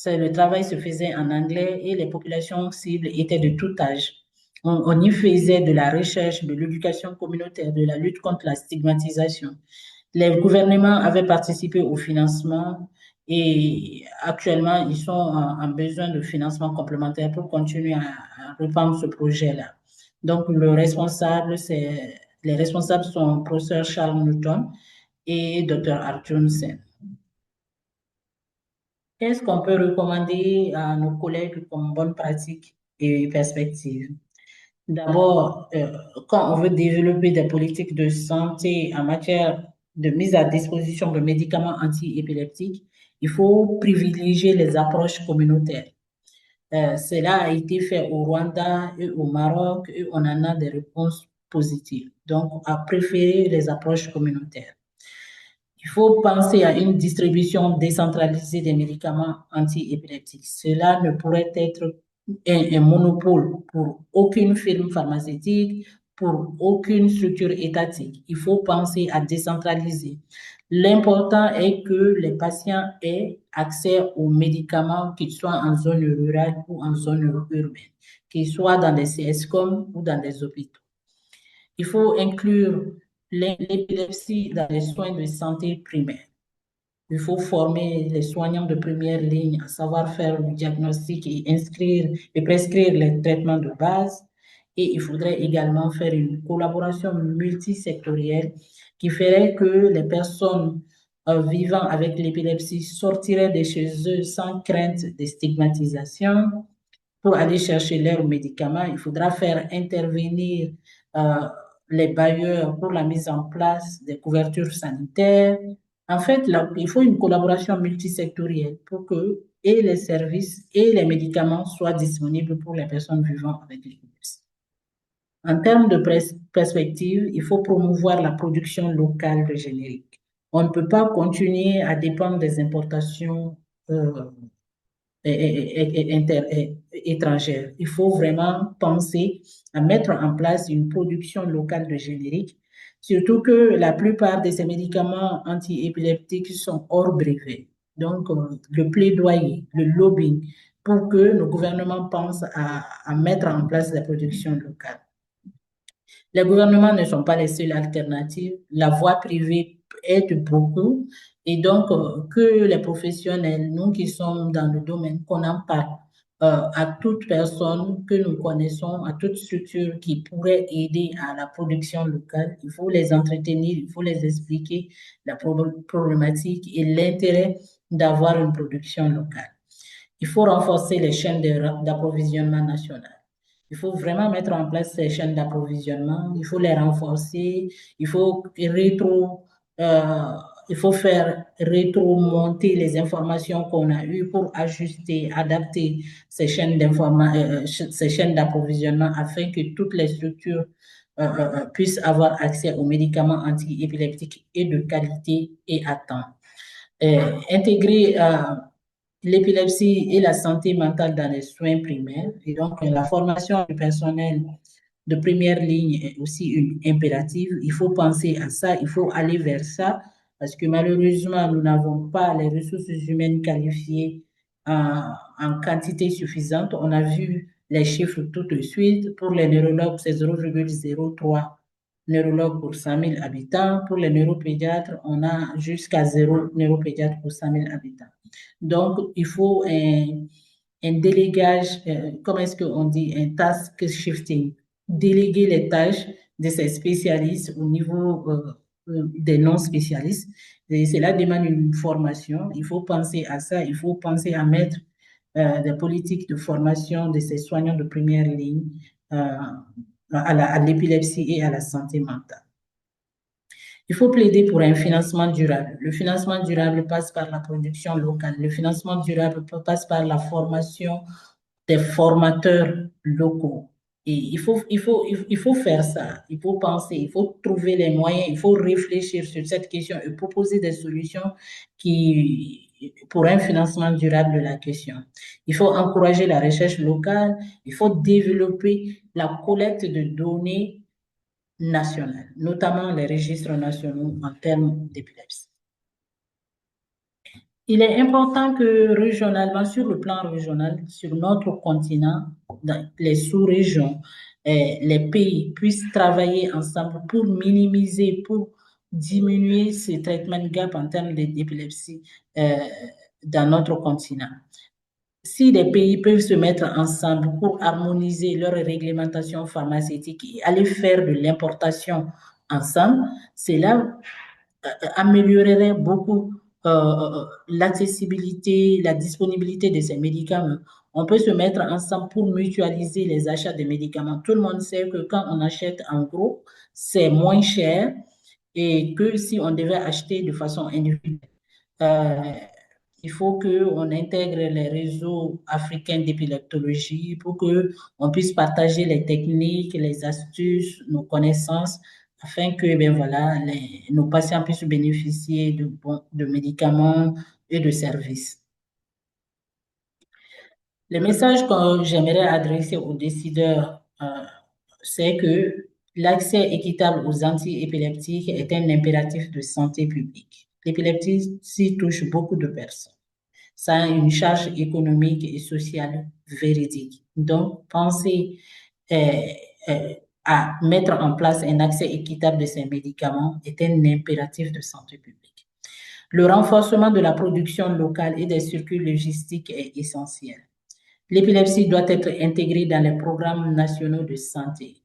Le travail se faisait en anglais et les populations cibles étaient de tout âge. On y faisait de la recherche, de l'éducation communautaire, de la lutte contre la stigmatisation. Les gouvernements avaient participé au financement et actuellement, ils sont en besoin de financement complémentaire pour continuer à répandre ce projet-là. Donc, les responsables sont professeur Charles Newton et Dr. Arjun Sen. Qu'est-ce qu'on peut recommander à nos collègues comme bonne pratique et perspective? D'abord, quand on veut développer des politiques de santé en matière de mise à disposition de médicaments antiépileptiques, il faut privilégier les approches communautaires. Cela a été fait au Rwanda et au Maroc et on en a des réponses positives. Donc, à préférer les approches communautaires. Il faut penser à une distribution décentralisée des médicaments antiépileptiques. Cela ne pourrait être un monopole pour aucune firme pharmaceutique, pour aucune structure étatique. Il faut penser à décentraliser. L'important est que les patients aient accès aux médicaments, qu'ils soient en zone rurale ou en zone urbaine, qu'ils soient dans des CSCOM ou dans des hôpitaux. Il faut inclure l'épilepsie dans les soins de santé primaires. Il faut former les soignants de première ligne à savoir faire le diagnostic et inscrire et prescrire les traitements de base. Et il faudrait également faire une collaboration multisectorielle qui ferait que les personnes vivant avec l'épilepsie sortiraient de chez eux sans crainte de stigmatisation pour aller chercher leurs médicaments. Il faudra faire intervenir euh, les bailleurs pour la mise en place des couvertures sanitaires. En fait, là, il faut une collaboration multisectorielle pour que et les services et les médicaments soient disponibles pour les personnes vivant avec l'épilepsie. En termes de perspective, il faut promouvoir la production locale de génériques. On ne peut pas continuer à dépendre des importations étrangères. Il faut vraiment penser à mettre en place une production locale de génériques, surtout que la plupart de ces médicaments antiépileptiques sont hors brevet. Donc, le plaidoyer, le lobbying, pour que nos gouvernements pensent à mettre en place la production locale. Les gouvernements ne sont pas les seules alternatives. La voie privée aide beaucoup. Et donc, que les professionnels, nous qui sommes dans le domaine, qu'on en parle à toute personne que nous connaissons, à toute structure qui pourrait aider à la production locale. Il faut les entretenir, il faut les expliquer la problématique et l'intérêt d'avoir une production locale. Il faut renforcer les chaînes d'approvisionnement nationales. Il faut vraiment mettre en place ces chaînes d'approvisionnement, il faut les renforcer, il faut il faut faire rétromonter les informations qu'on a eues pour ajuster, adapter ces chaînes d'approvisionnement afin que toutes les structures puissent avoir accès aux médicaments antiépileptiques et de qualité et à temps. Intégrer l'épilepsie et la santé mentale dans les soins primaires. Et donc, la formation du personnel de première ligne est aussi une impérative. Il faut penser à ça, il faut aller vers ça, parce que malheureusement, nous n'avons pas les ressources humaines qualifiées en quantité suffisante. On a vu les chiffres tout de suite. Pour les neurologues, c'est 0,03 neurologues pour 100 000 habitants. Pour les neuropédiatres, on a jusqu'à 0 neuropédiatre pour 100 000 habitants. Donc, il faut un délégage, comment est-ce qu'on dit, un task shifting, déléguer les tâches de ces spécialistes au niveau des non-spécialistes. Et cela demande une formation. Il faut penser à ça. Il faut penser à mettre des politiques de formation de ces soignants de première ligne à l'épilepsie et à la santé mentale. Il faut plaider pour un financement durable. Le financement durable passe par la production locale. Le financement durable passe par la formation des formateurs locaux. Et il faut faire ça. Il faut penser, il faut trouver les moyens, il faut réfléchir sur cette question et proposer des solutions pour un financement durable de la question. Il faut encourager la recherche locale. Il faut développer la collecte de données nationales, notamment les registres nationaux en termes d'épilepsie. Il est important que régionalement, sur le plan régional, sur notre continent, dans les sous-régions, les pays puissent travailler ensemble pour minimiser, pour diminuer ces traitements de gap en termes d'épilepsie dans notre continent. Si les pays peuvent se mettre ensemble pour harmoniser leur réglementation pharmaceutique et aller faire de l'importation ensemble, cela améliorerait beaucoup l'accessibilité, la disponibilité de ces médicaments. On peut se mettre ensemble pour mutualiser les achats de médicaments. Tout le monde sait que quand on achète en gros, c'est moins cher et que si on devait acheter de façon individuelle. Il faut qu'on intègre les réseaux africains d'épileptologie pour qu'on puisse partager les techniques, les astuces, nos connaissances, afin que ben voilà, nos patients puissent bénéficier de médicaments et de services. Le message que j'aimerais adresser aux décideurs, c'est que l'accès équitable aux antiépileptiques est un impératif de santé publique. L'épilepsie touche beaucoup de personnes. Ça a une charge économique et sociale véridique. Donc, penser à mettre en place un accès équitable de ces médicaments est un impératif de santé publique. Le renforcement de la production locale et des circuits logistiques est essentiel. L'épilepsie doit être intégrée dans les programmes nationaux de santé.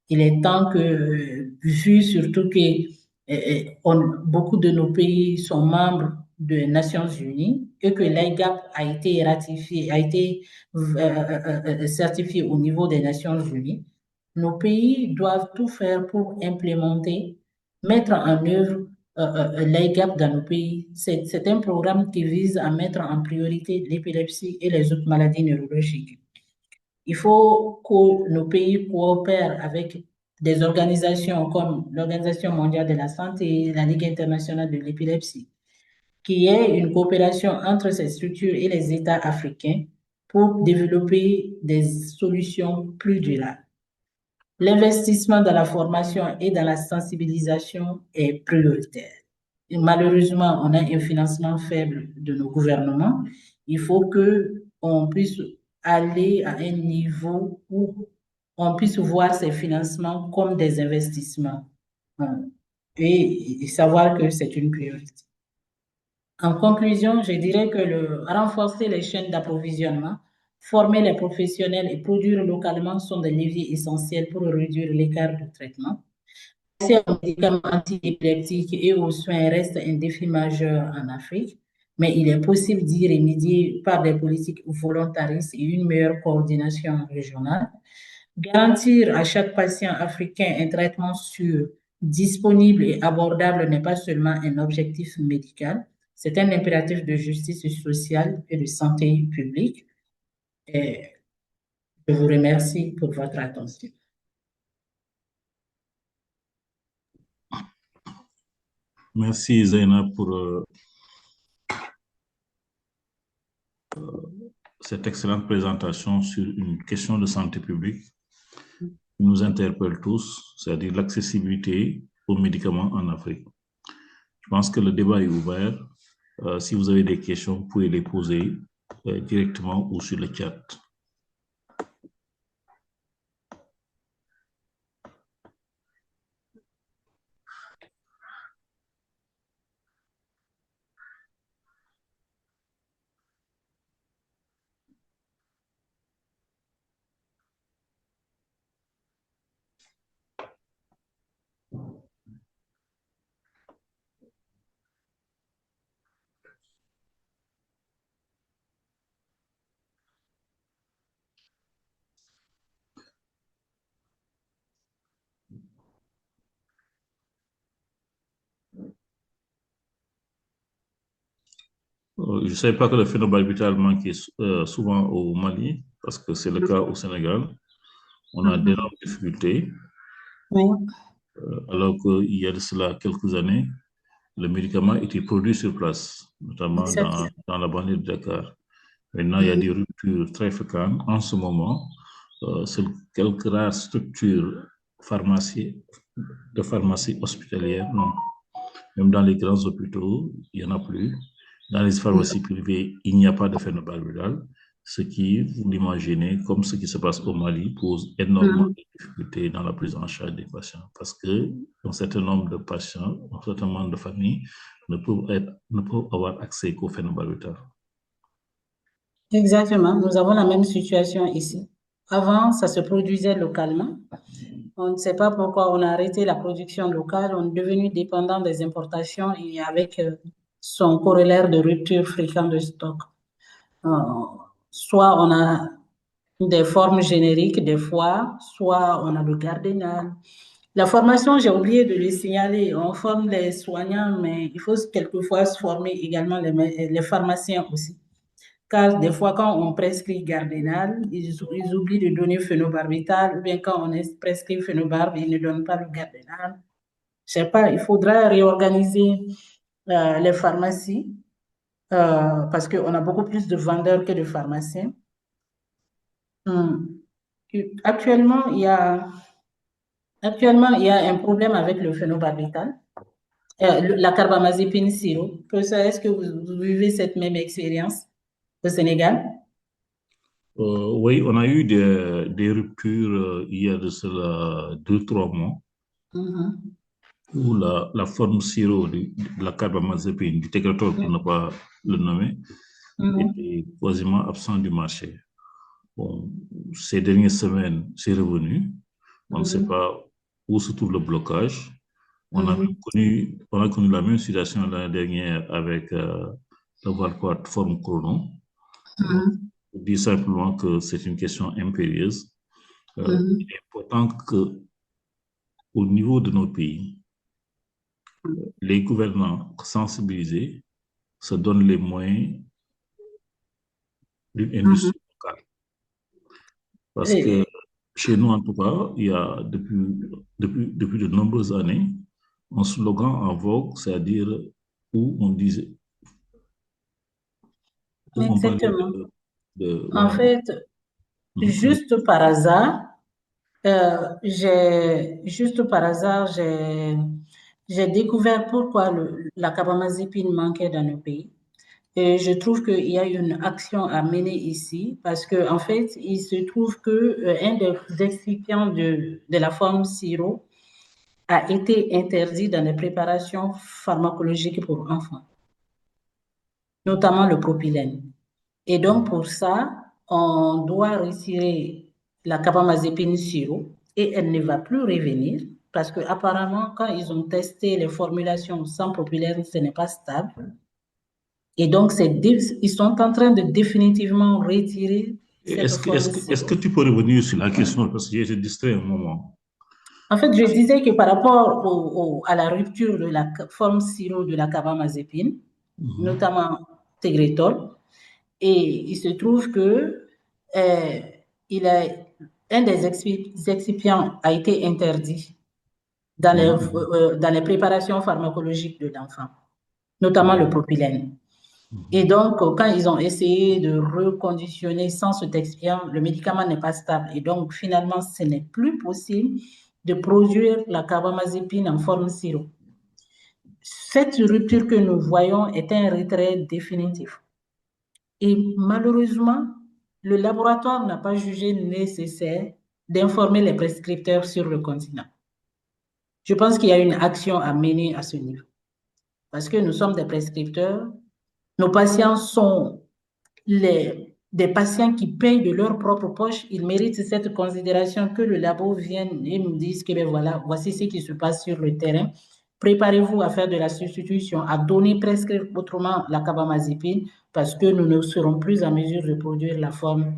Il est temps que, vu surtout que beaucoup de nos pays sont membres des Nations Unies et que l'IGAP a été ratifié, a été certifié au niveau des Nations Unies, nos pays doivent tout faire pour implémenter, mettre en œuvre l'IGAP dans nos pays. C'est un programme qui vise à mettre en priorité l'épilepsie et les autres maladies neurologiques. Il faut que nos pays coopèrent avec des organisations comme l'Organisation mondiale de la santé, la Ligue internationale de l'épilepsie, qui est une coopération entre ces structures et les États africains pour développer des solutions plus durables. L'investissement dans la formation et dans la sensibilisation est prioritaire. Et malheureusement, on a un financement faible de nos gouvernements. Il faut qu'on puisse aller à un niveau où on puisse voir ces financements comme des investissements et savoir que c'est une priorité. En conclusion, je dirais que renforcer les chaînes d'approvisionnement, former les professionnels et produire localement sont des leviers essentiels pour réduire l'écart de traitement. L'accès aux médicaments antiépileptiques et aux soins reste un défi majeur en Afrique, mais il est possible d'y remédier par des politiques volontaristes et une meilleure coordination régionale. Garantir à chaque patient africain un traitement sûr disponible et abordable n'est pas seulement un objectif médical, c'est un impératif de justice sociale et de santé publique. Et je vous remercie pour votre attention. Merci Zaina pour cette excellente présentation sur une question de santé publique qui nous interpelle tous, c'est-à-dire l'accessibilité aux médicaments en Afrique. Je pense que le débat est ouvert. Si vous avez des questions, vous pouvez les poser directement ou sur le chat. Je ne savais pas que le phénobarbital manquait souvent au Mali, parce que c'est le cas au Sénégal. On a d'énormes difficultés, Oui, alors qu'il y a de cela quelques années, le médicament était produit sur place, notamment exactement. dans la banlieue de Dakar. Maintenant, il y a des ruptures très fréquentes. En ce moment, seules quelques rares structures de pharmacie hospitalière, non. Même dans les grands hôpitaux, il n'y en a plus. Dans les pharmacies privées, il n'y a pas de phénobarbital, ce qui, vous l'imaginez, comme ce qui se passe au Mali, pose énormément de difficultés dans la prise en charge des patients, parce que un certain nombre de patients, un certain nombre de familles ne peuvent avoir accès qu'au phénobarbital. Exactement, nous avons la même situation ici. Avant, ça se produisait localement. On ne sait pas pourquoi on a arrêté la production locale, on est devenu dépendant des importations et avec son corollaire de rupture fréquente de stock. Euh, soit on a des formes génériques des fois, soit on a le Gardénal. La formation, j'ai oublié de le signaler, on forme les soignants, mais il faut quelquefois se former également les pharmaciens aussi. Car des fois, quand on prescrit Gardénal, ils oublient de donner phénobarbital, ou bien quand on prescrit phénobarb, ils ne donnent pas le Gardénal. Je ne sais pas, il faudra réorganiser les pharmacies parce qu'on a beaucoup plus de vendeurs que de pharmaciens. Hum. Actuellement, il y a un problème avec le phénobarbital, la carbamazépine sirop. Est-ce que vous vivez cette même expérience au Sénégal? Oui, on a eu des ruptures il y a de cela 2, 3 mois, où la forme sirop de la carbamazépine, du Tegretol pour ne pas le nommer, était quasiment absent du marché. Bon, ces dernières semaines, c'est revenu. On ne sait pas où se trouve le blocage. On a connu la même situation l'année dernière avec le Valquat forme chrono. Je dis simplement que c'est une question impérieuse. Il est important qu'au niveau de nos pays, les gouvernants sensibilisés se donnent les moyens d'une industrie locale. Parce que chez nous, en tout cas, il y a depuis de nombreuses années un slogan en vogue, c'est-à-dire où on disait, où on parlait Exactement. En voilà. fait, juste par hasard, j'ai découvert pourquoi la carbamazépine manquait dans nos pays. Et je trouve qu'il y a une action à mener ici parce que, en fait, il se trouve que un des excipients de la forme sirop a été interdit dans les préparations pharmacologiques pour enfants, notamment le propylène. Et donc, pour ça, on doit retirer la carbamazépine sirop et elle ne va plus revenir parce qu'apparemment, quand ils ont testé les formulations sans propylène, ce n'est pas stable. Et donc, ils sont en train de définitivement retirer cette forme sirop. Est-ce que tu peux revenir sur la question parce que j'ai été distrait un moment? En fait, je disais que par rapport à la rupture de la forme sirop de la carbamazépine, notamment Tegretol, et il se trouve que euh, il a, un des excipients a été interdit dans les préparations pharmacologiques de l'enfant, notamment le propylène. Et donc, quand ils ont essayé de reconditionner sans cet excipient, le médicament n'est pas stable. Et donc, finalement, ce n'est plus possible de produire la carbamazépine en forme sirop. Cette rupture que nous voyons est un retrait définitif. Et malheureusement, le laboratoire n'a pas jugé nécessaire d'informer les prescripteurs sur le continent. Je pense qu'il y a une action à mener à ce niveau. Parce que nous sommes des prescripteurs, nos patients sont des patients qui payent de leur propre poche. Ils méritent cette considération que le labo vienne et nous dise que ben voilà, voici ce qui se passe sur le terrain. Préparez-vous à faire de la substitution, à donner presque autrement la carbamazépine parce que nous ne serons plus en mesure de produire la forme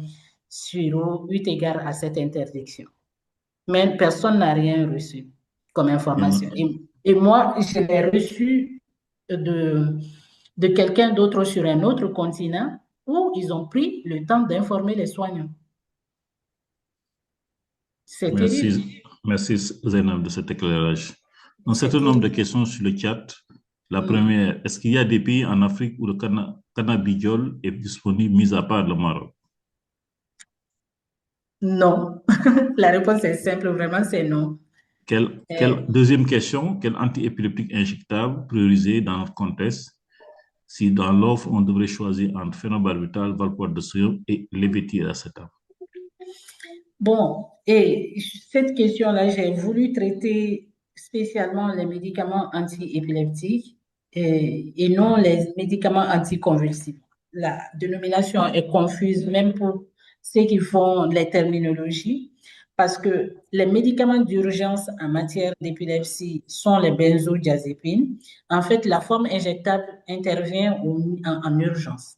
sirop eu égard à cette interdiction. Mais personne n'a rien reçu comme information. Et moi, je l'ai reçu de quelqu'un d'autre sur un autre continent où ils ont pris le temps d'informer les soignants. C'est terrible. Merci Zainab de cet éclairage. Un certain nombre de questions sur le chat. La première, est-ce qu'il y a des pays en Afrique où le cannabidiol est disponible, mis à part le Maroc? Non. La réponse est simple, vraiment, c'est non. Deuxième question, quel antiépileptique injectable priorisé dans notre contexte? Si dans l'offre, on devrait choisir entre phénobarbital, valproate de sodium et lévétiracétam. Bon, et cette question-là, j'ai voulu traiter spécialement les médicaments antiépileptiques et non les médicaments anticonvulsifs. La dénomination est confuse même pour ceux qui font les terminologies parce que les médicaments d'urgence en matière d'épilepsie sont les benzodiazépines. En fait, la forme injectable intervient en urgence.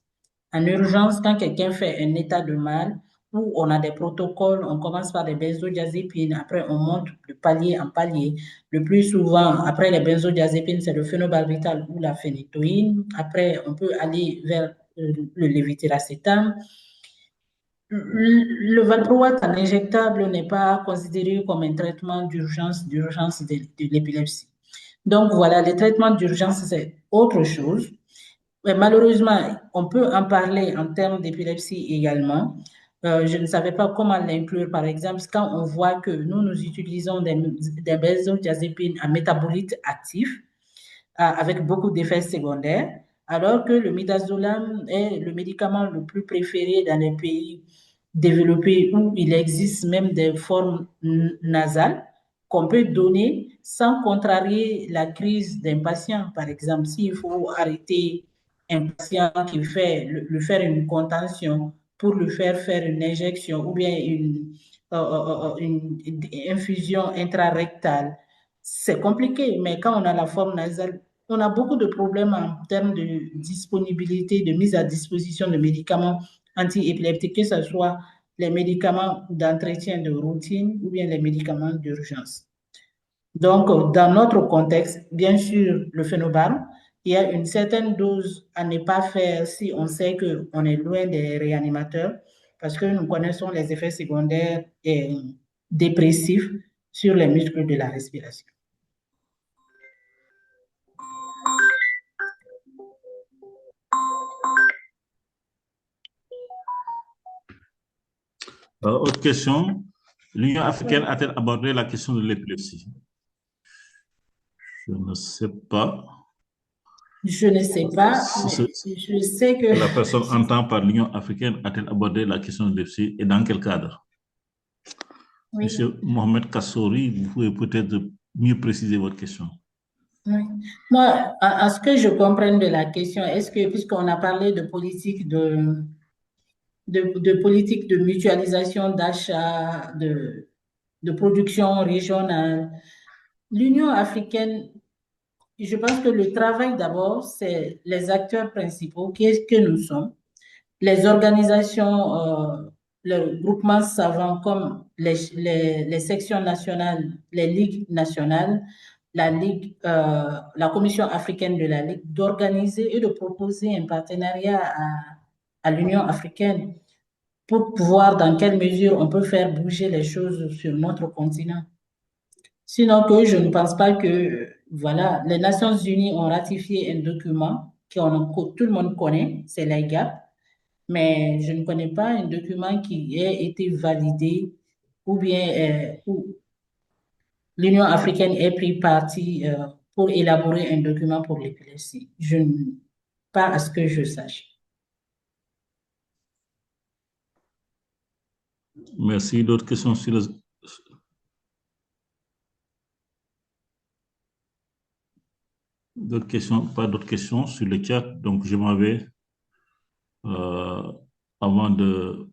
En urgence, quand quelqu'un fait un état de mal, où on a des protocoles, on commence par des benzodiazépines, après on monte de palier en palier. Le plus souvent, après les benzodiazépines, c'est le phénobarbital ou la phénitoïne. Après, on peut aller vers le lévétiracétam. Le valproate en injectable n'est pas considéré comme un traitement d'urgence de l'épilepsie. Donc voilà, les traitements d'urgence, c'est autre chose. Mais malheureusement, on peut en parler en termes d'épilepsie également. Je ne savais pas comment l'inclure, par exemple, quand on voit que nous utilisons des benzodiazépines à métabolite actif, avec beaucoup d'effets secondaires, alors que le midazolam est le médicament le plus préféré dans les pays développés où il existe même des formes nasales qu'on peut donner sans contrarier la crise d'un patient. Par exemple, s'il faut arrêter un patient qui fait le faire une contention pour le faire une injection ou bien une infusion intrarectale, c'est compliqué, mais quand on a la forme nasale, on a beaucoup de problèmes en termes de disponibilité, de mise à disposition de médicaments antiépileptiques, que ce soit les médicaments d'entretien de routine ou bien les médicaments d'urgence. Donc, dans notre contexte, bien sûr, le phénobarbe, il y a une certaine dose à ne pas faire si on sait qu'on est loin des réanimateurs, parce que nous connaissons les effets secondaires dépressifs sur les muscles de la respiration. Autre question. L'Union africaine a-t-elle abordé la question de l'épilepsie? Je ne sais pas. Je ne sais pas, mais je sais que... La personne entend par l'Union africaine a-t-elle abordé la question de l'épilepsie et dans quel cadre? Oui. Monsieur Mohamed Kassouri, vous pouvez peut-être mieux préciser votre question. Oui. Moi, à ce que je comprenne de la question, est-ce que, puisqu'on a parlé de politique de politique de mutualisation d'achat, de production régionale, l'Union africaine, je pense que le travail d'abord, c'est les acteurs principaux, qu'est-ce que nous sommes, les organisations le groupement savant comme les sections nationales, les ligues nationales, la Commission africaine de la Ligue, d'organiser et de proposer un partenariat à l'Union africaine pour voir dans quelle mesure on peut faire bouger les choses sur notre continent. Sinon, que je ne pense pas que, voilà, les Nations Unies ont ratifié un document que tout le monde connaît, c'est l'IGAP, mais je ne connais pas un document qui ait été validé ou bien où l'Union africaine ait pris parti pour élaborer un document pour l'épilepsie. Pas à ce que je sache. Merci. D'autres questions sur d'autres questions, pas d'autres questions sur le chat. Donc, je m'en vais avant de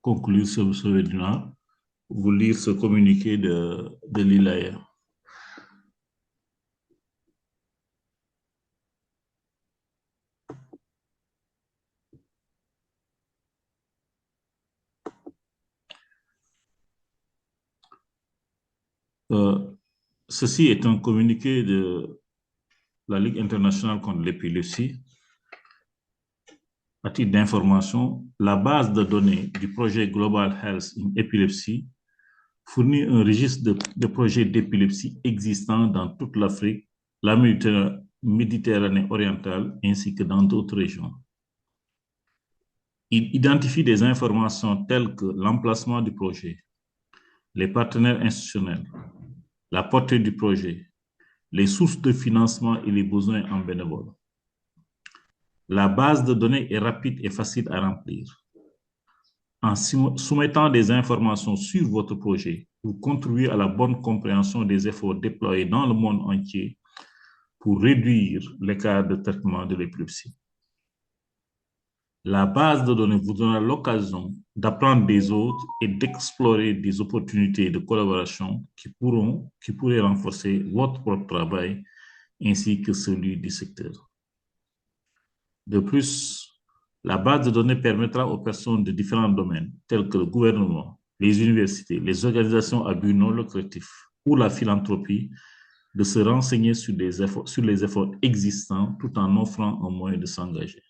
conclure ce webinaire, vous lire ce communiqué de l'ILAE. Ceci est un communiqué de la Ligue internationale contre l'épilepsie. À titre d'information, la base de données du projet Global Health in Epilepsy fournit un registre de projets d'épilepsie existants dans toute l'Afrique, la Méditerranée orientale ainsi que dans d'autres régions. Il identifie des informations telles que l'emplacement du projet, les partenaires institutionnels, la portée du projet, les sources de financement et les besoins en bénévoles. La base de données est rapide et facile à remplir. En soumettant des informations sur votre projet, vous contribuez à la bonne compréhension des efforts déployés dans le monde entier pour réduire l'écart de traitement de l'épilepsie. La base de données vous donnera l'occasion d'apprendre des autres et d'explorer des opportunités de collaboration qui pourraient renforcer votre propre travail ainsi que celui du secteur. De plus, la base de données permettra aux personnes de différents domaines, tels que le gouvernement, les universités, les organisations à but non lucratif ou la philanthropie, de se renseigner sur les efforts existants tout en offrant un moyen de s'engager.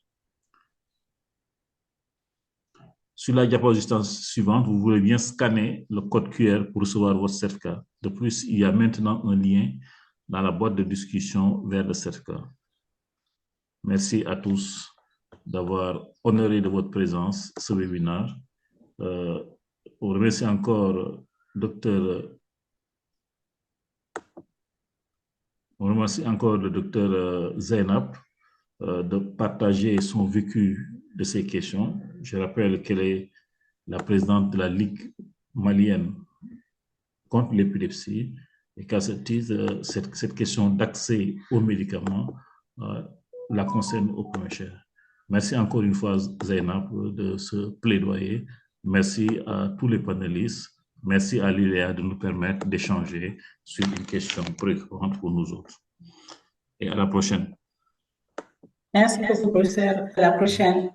Sur la diapositive suivante, vous voulez bien scanner le code QR pour recevoir votre certificat. De plus, il y a maintenant un lien dans la boîte de discussion vers le certificat. Merci à tous d'avoir honoré de votre présence ce webinaire. On remercie encore le docteur Zainab de partager son vécu de ces questions. Je rappelle qu'elle est la présidente de la Ligue malienne contre l'épilepsie et qu'à ce titre, cette question d'accès aux médicaments la concerne au premier chef. Merci encore une fois, Zainab, de ce plaidoyer. Merci à tous les panélistes. Merci à l'ILEA de nous permettre d'échanger sur une question préoccupante pour nous autres. Et à la prochaine. Merci beaucoup, professeur. À la prochaine.